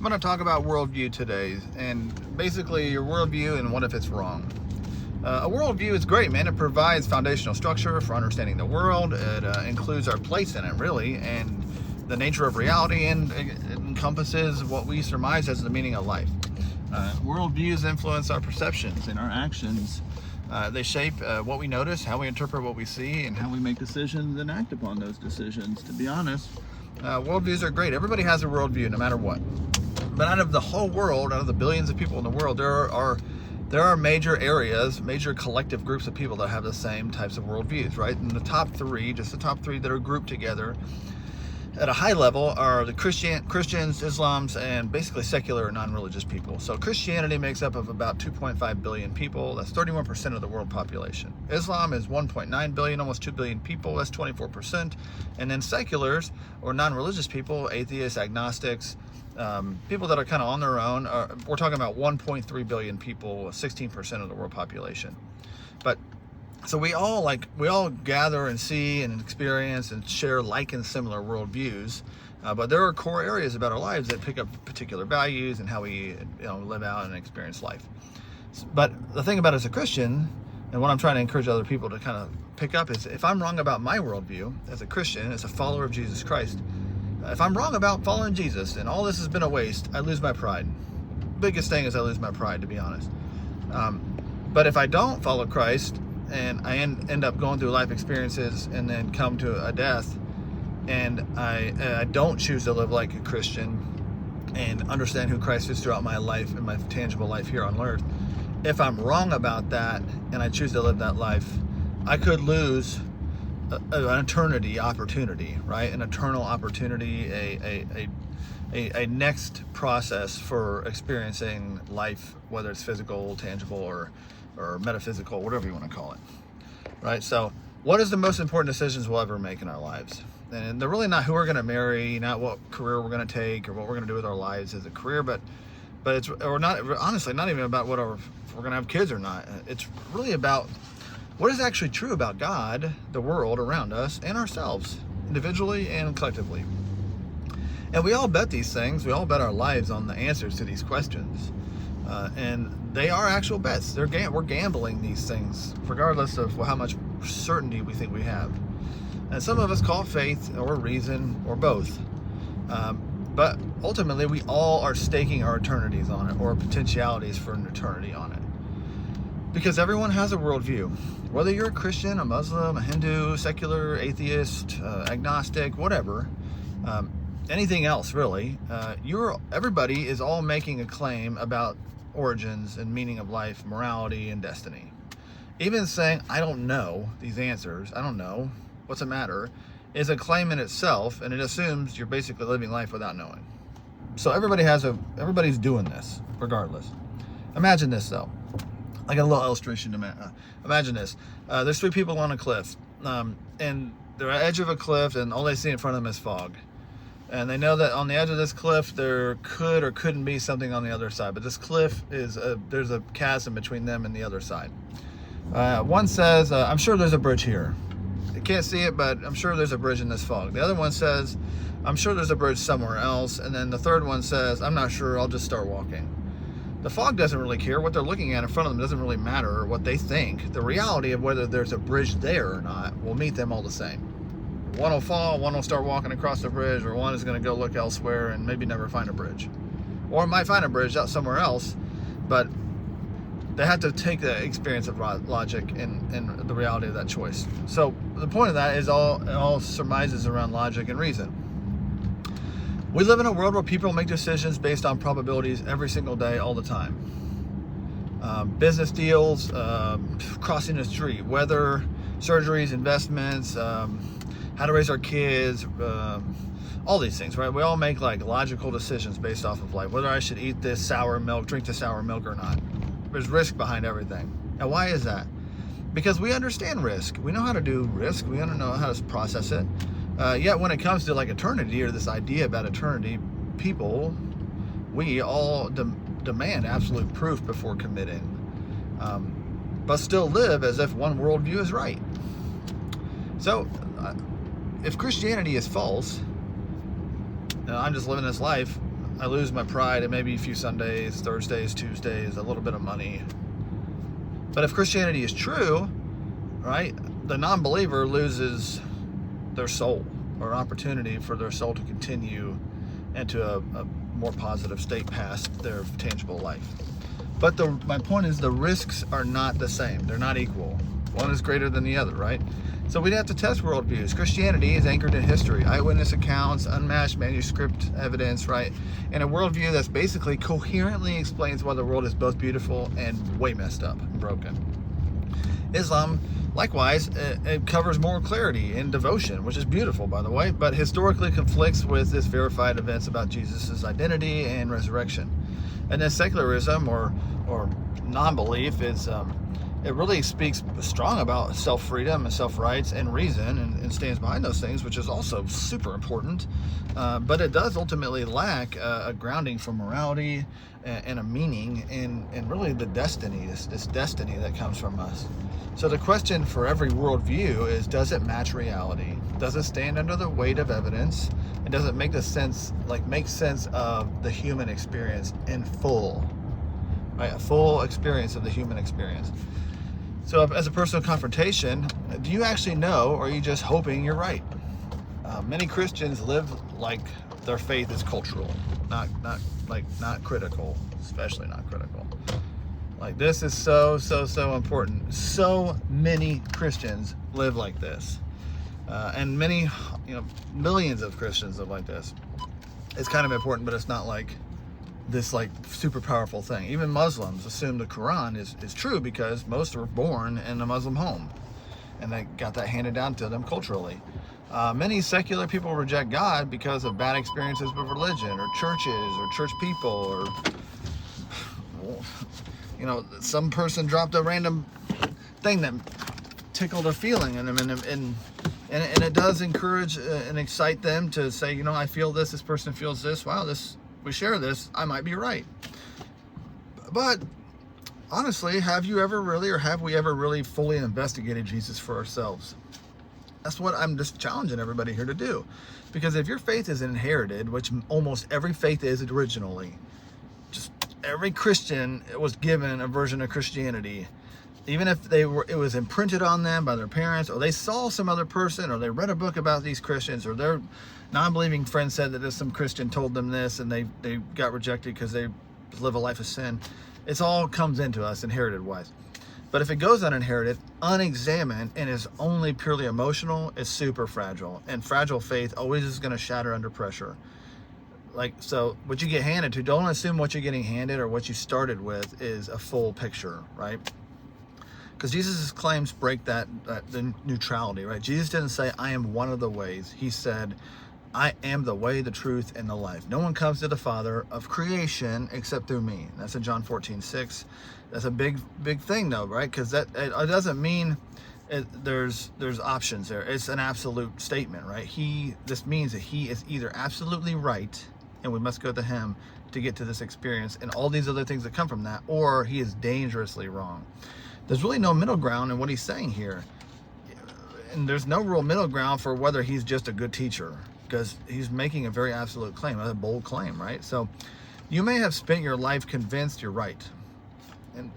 I'm going to talk about worldview today, and basically your worldview and what if it's wrong. A worldview is great, man. It provides foundational structure for understanding the world. It includes our place in it, really, and the nature of reality, and it encompasses what we surmise as the meaning of life. Worldviews influence our perceptions and our actions. They shape what we notice, how we interpret what we see, and how we make decisions and act upon those decisions. To be honest, worldviews are great. Everybody has a worldview, no matter what. But out of the whole world, out of the billions of people in the world, there are major areas, major collective groups of people that have the same types of worldviews, right? And the top three, just the top three that are grouped together at a high level, are the Christians, Islams, and basically secular or non-religious people. So Christianity makes up of about 2.5 billion people. That's 31% of the world population. Islam is 1.9 billion, almost 2 billion people. That's 24%. And then seculars or non-religious people, atheists, agnostics, people that are kind of on their own, we're talking about 1.3 billion people, 16% of the world population. But so we all gather and see and experience and share like and similar worldviews, but there are core areas about our lives that pick up particular values and how we live out and experience life. But the thing about it as a Christian, and what I'm trying to encourage other people to kind of pick up, is if I'm wrong about my worldview as a Christian, as a follower of Jesus Christ, if I'm wrong about following Jesus and all this has been a waste, I lose my pride. Biggest thing is I lose my pride, to be honest. But if I don't follow Christ and I end up going through life experiences and then come to a death, and I don't choose to live like a Christian and understand who Christ is throughout my life and my tangible life here on earth, if I'm wrong about that and I choose to live that life, I could lose an eternity opportunity, right? An eternal opportunity, a next process for experiencing life, whether it's physical, tangible, or metaphysical, whatever you want to call it, right? So what is the most important decisions we'll ever make in our lives? And they're really not who we're going to marry, not what career we're going to take, or what we're going to do with our lives as a career, but it's, or not, honestly, not even about if we're going to have kids or not. It's really about what is actually true about God, the world around us, and ourselves, individually and collectively. And we all bet these things. We all bet our lives on the answers to these questions. And they are actual bets. We're gambling these things, regardless of how much certainty we think we have. And some of us call it faith or reason or both. But ultimately, we all are staking our eternities on it, or potentialities for an eternity on it. Because everyone has a worldview. Whether you're a Christian, a Muslim, a Hindu, secular, atheist, agnostic, whatever, anything else really, everybody is all making a claim about origins and meaning of life, morality, and destiny. Even saying, I don't know these answers, I don't know, what's the matter, is a claim in itself, and it assumes you're basically living life without knowing. So everybody's doing this, regardless. Imagine this though. I got a little illustration to imagine this. There's three people on a cliff, and they're at the edge of a cliff, and all they see in front of them is fog. And they know that on the edge of this cliff, there could or couldn't be something on the other side. But this cliff there's a chasm between them and the other side. One says, I'm sure there's a bridge here. I can't see it, but I'm sure there's a bridge in this fog. The other one says, I'm sure there's a bridge somewhere else. And then the third one says, I'm not sure, I'll just start walking. The fog doesn't really care. What they're looking at in front of them doesn't really matter what they think. The reality of whether there's a bridge there or not will meet them all the same. One will fall, one will start walking across the bridge, or one is going to go look elsewhere and maybe never find a bridge. Or might find a bridge out somewhere else, but they have to take the experience of logic and the reality of that choice. So the point of that is it all surmises around logic and reason. We live in a world where people make decisions based on probabilities every single day, all the time. Business deals, crossing the street, weather, surgeries, investments, how to raise our kids, all these things, right? We all make logical decisions based off of whether I should eat this sour milk, drink the sour milk or not. There's risk behind everything. Now, why is that? Because we understand risk. We know how to do risk. We don't know how to process it. Yet when it comes to eternity, or this idea about eternity, we all demand absolute proof before committing, but still live as if one worldview is right. So if Christianity is false, I'm just living this life, I lose my pride and maybe a few Sundays, Thursdays, Tuesdays, a little bit of money. But if Christianity is true, right, the non-believer loses their soul, or an opportunity for their soul to continue into a more positive state past their tangible life. But my point is, the risks are not the same. They're not equal. One is greater than the other, right? So we'd have to test worldviews. Christianity is anchored in history, eyewitness accounts, unmatched manuscript evidence, right? And a worldview that's basically coherently explains why the world is both beautiful and way messed up and broken. Islam, likewise, it covers moral clarity and devotion, which is beautiful, by the way, but historically conflicts with this verified events about Jesus' identity and resurrection. And then secularism, or non-belief, is it really speaks strong about self-freedom and self-rights and reason, and stands behind those things, which is also super important. But it does ultimately lack a grounding for morality and a meaning, and really the destiny, this destiny that comes from us. So the question for every worldview is, does it match reality? Does it stand under the weight of evidence? And does it make sense of the human experience in full? Right? A full experience of the human experience. So as a personal confrontation, do you actually know, or are you just hoping you're right? Many Christians live like their faith is cultural, not critical, especially not critical. Like, this is so important. So many Christians live like this. And many, millions of Christians live like this. It's kind of important, but it's not like this super powerful thing. Even Muslims assume the Quran is true because most were born in a Muslim home, and they got that handed down to them culturally. Many secular people reject God because of bad experiences with religion, or churches, or church people, or some person dropped a random thing that tickled a feeling in them, and it does encourage and excite them to say, I feel this person feels this, wow, we share this, I might be right. But honestly, have we ever really fully investigated Jesus for ourselves? That's what I'm just challenging everybody here to do. Because if your faith is inherited, which almost every faith is originally, just every Christian was given a version of Christianity, even if it was imprinted on them by their parents, or they saw some other person, or they read a book about these Christians, or their non-believing friend said that some Christian told them this, and they got rejected because they live a life of sin. It all comes into us inherited wise. But if it goes uninherited, unexamined, and is only purely emotional, it's super fragile. And fragile faith always is going to shatter under pressure. So what you get handed to, don't assume what you're getting handed or what you started with is a full picture, right? Because Jesus' claims break the neutrality, right? Jesus didn't say, I am one of the ways. He said, I am the way, the truth, and the life. No one comes to the Father of creation except through me. That's in John 14:6. That's a big thing, though, right? Because it doesn't mean there's options there. It's an absolute statement, right? This means that he is either absolutely right, and we must go to him to get to this experience and all these other things that come from that, or he is dangerously wrong. There's really no middle ground in what he's saying here. And there's no real middle ground for whether he's just a good teacher, because he's making a very absolute claim, a bold claim, right? So you may have spent your life convinced you're right.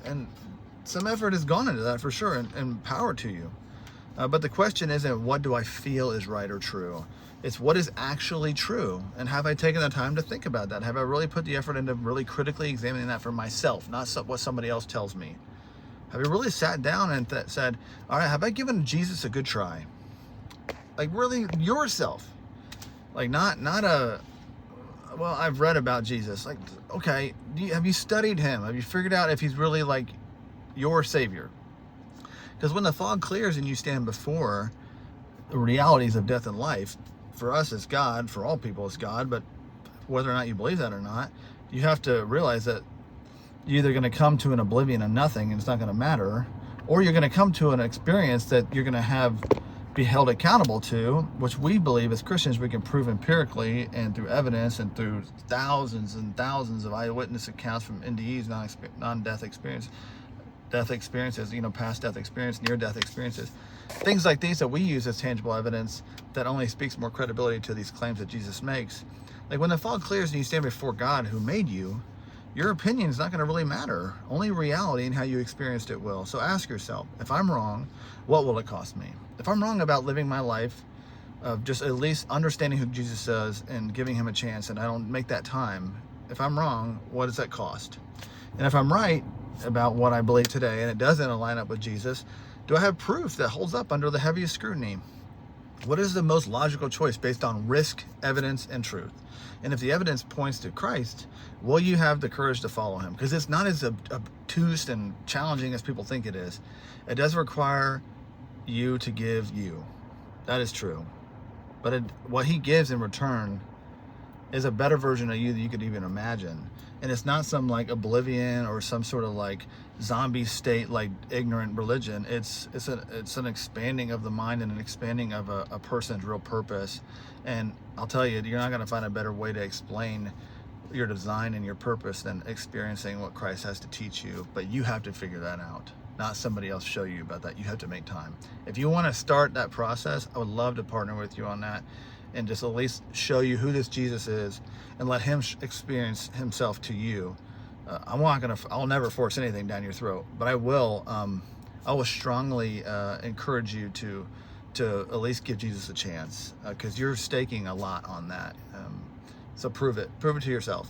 And some effort has gone into that for sure, and power to you. But the question isn't, what do I feel is right or true? It's what is actually true. And have I taken the time to think about that? Have I really put the effort into really critically examining that for myself, not what somebody else tells me? Have you really sat down and said, all right, have I given Jesus a good try? Really yourself. Not well, I've read about Jesus. Okay, have you studied him? Have you figured out if he's really your Savior? Because when the fog clears and you stand before the realities of death and life, for us it's God, for all people it's God, but whether or not you believe that or not, you have to realize that you're either going to come to an oblivion of nothing and it's not going to matter, or you're going to come to an experience that you're going to be held accountable to, which we believe as Christians we can prove empirically and through evidence and through thousands and thousands of eyewitness accounts from NDEs, non-death experiences, past death experience, near-death experiences, things like these that we use as tangible evidence that only speaks more credibility to these claims that Jesus makes. Like when the fog clears and you stand before God who made you, your opinion is not going to really matter. Only reality and how you experienced it will. So ask yourself, if I'm wrong, what will it cost me? If I'm wrong about living my life of just at least understanding who Jesus is and giving him a chance, and I don't make that time, if I'm wrong, what does that cost? And if I'm right about what I believe today and it doesn't align up with Jesus, do I have proof that holds up under the heaviest scrutiny? What is the most logical choice based on risk, evidence, and truth? And if the evidence points to Christ, will you have the courage to follow him? Because it's not as obtuse and challenging as people think it is. It does require you to give you. That is true. But what he gives in return is a better version of you than you could even imagine. And it's not some like oblivion or some sort of like zombie state, like ignorant religion. It's an expanding of the mind and an expanding of a person's real purpose. And I'll tell you, you're not going to find a better way to explain your design and your purpose than experiencing what Christ has to teach you. But you have to figure that out, not somebody else show you about that. You have to make time. If you want to start that process, I would love to partner with you on that and just at least show you who this Jesus is and let him experience himself to you. I'll never force anything down your throat, but I will strongly encourage you to at least give Jesus a chance, because you're staking a lot on that. So prove it to yourself.